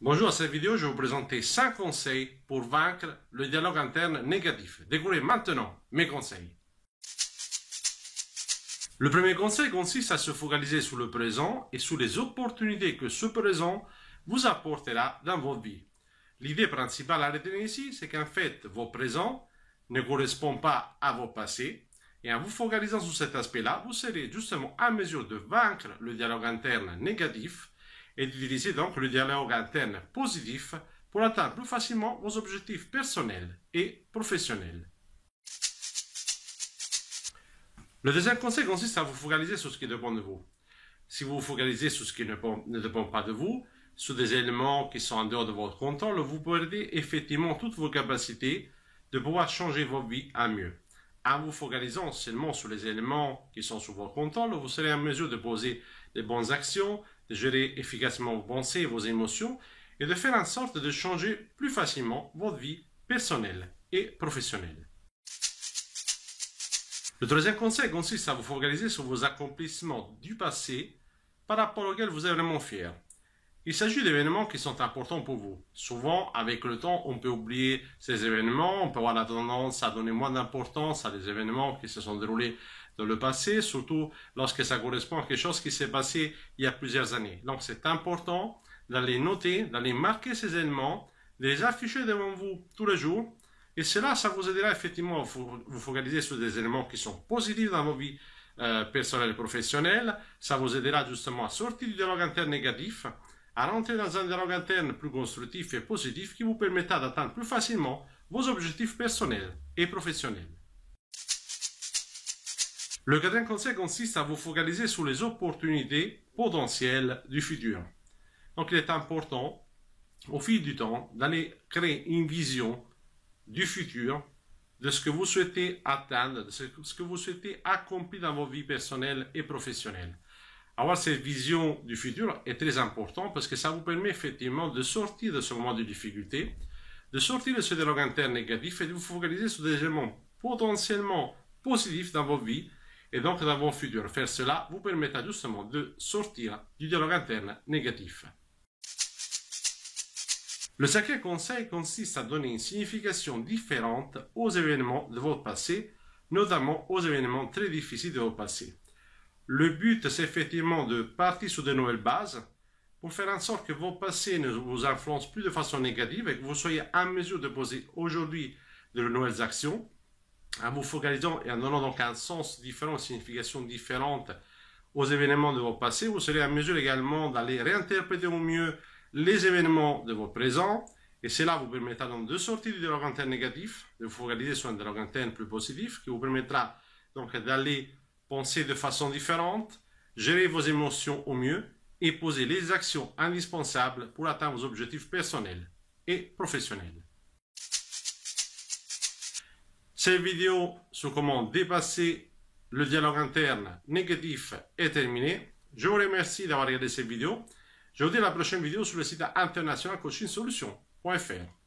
Bonjour, à cette vidéo, je vais vous présenter 5 conseils pour vaincre le dialogue interne négatif. Découvrez maintenant mes conseils. Le premier conseil consiste à se focaliser sur le présent et sur les opportunités que ce présent vous apportera dans votre vie. L'idée principale à retenir ici, c'est qu'en fait, vos présents ne correspondent pas à vos passés. Et en vous focalisant sur cet aspect-là, vous serez justement en mesure de vaincre le dialogue interne négatif et d'utiliser donc le dialogue interne positif pour atteindre plus facilement vos objectifs personnels et professionnels. Le deuxième conseil consiste à vous focaliser sur ce qui dépend de vous. Si vous vous focalisez sur ce qui ne dépend pas de vous, sur des éléments qui sont en dehors de votre contrôle, vous perdez effectivement toutes vos capacités de pouvoir changer votre vie à mieux. En vous focalisant seulement sur les éléments qui sont sous votre contrôle, vous serez en mesure de poser les bonnes actions, de gérer efficacement vos pensées et vos émotions et de faire en sorte de changer plus facilement votre vie personnelle et professionnelle. Le troisième conseil consiste à vous focaliser sur vos accomplissements du passé par rapport auxquels vous êtes vraiment fier. Il s'agit d'événements qui sont importants pour vous. Souvent, avec le temps, on peut oublier ces événements, on peut avoir la tendance à donner moins d'importance à des événements qui se sont déroulés dans le passé, surtout lorsque ça correspond à quelque chose qui s'est passé il y a plusieurs années. Donc c'est important d'aller noter, d'aller marquer ces éléments, de les afficher devant vous tous les jours, et cela, ça vous aidera effectivement à vous focaliser sur des éléments qui sont positifs dans vos vies personnelles et professionnelles. Ça vous aidera justement à sortir du dialogue interne négatif, à rentrer dans un dialogue interne plus constructif et positif qui vous permettra d'atteindre plus facilement vos objectifs personnels et professionnels. Le quatrième conseil consiste à vous focaliser sur les opportunités potentielles du futur. Donc il est important, au fil du temps, d'aller créer une vision du futur, de ce que vous souhaitez atteindre, de ce que vous souhaitez accomplir dans vos vies personnelles et professionnelles. Avoir cette vision du futur est très important parce que ça vous permet effectivement de sortir de ce moment de difficulté, de sortir de ce dialogue interne négatif et de vous focaliser sur des éléments potentiellement positifs dans vos vies et donc dans vos futurs. Faire cela vous permettra justement de sortir du dialogue interne négatif. Le cinquième conseil consiste à donner une signification différente aux événements de votre passé, notamment aux événements très difficiles de votre passé. Le but, c'est effectivement de partir sur de nouvelles bases pour faire en sorte que votre passé ne vous influence plus de façon négative et que vous soyez en mesure de poser aujourd'hui de nouvelles actions en vous focalisant et en donnant donc un sens différent, une signification différente aux événements de votre passé. Vous serez en mesure également d'aller réinterpréter au mieux les événements de votre présent et cela vous permettra donc de sortir du dialogue interne négatif, de vous focaliser sur un dialogue interne plus positif qui vous permettra donc d'aller penser de façon différente, gérer vos émotions au mieux et poser les actions indispensables pour atteindre vos objectifs personnels et professionnels. Cette vidéo sur comment dépasser le dialogue interne négatif est terminée. Je vous remercie d'avoir regardé cette vidéo. Je vous dis à la prochaine vidéo sur le site international coachingsolutions.fr.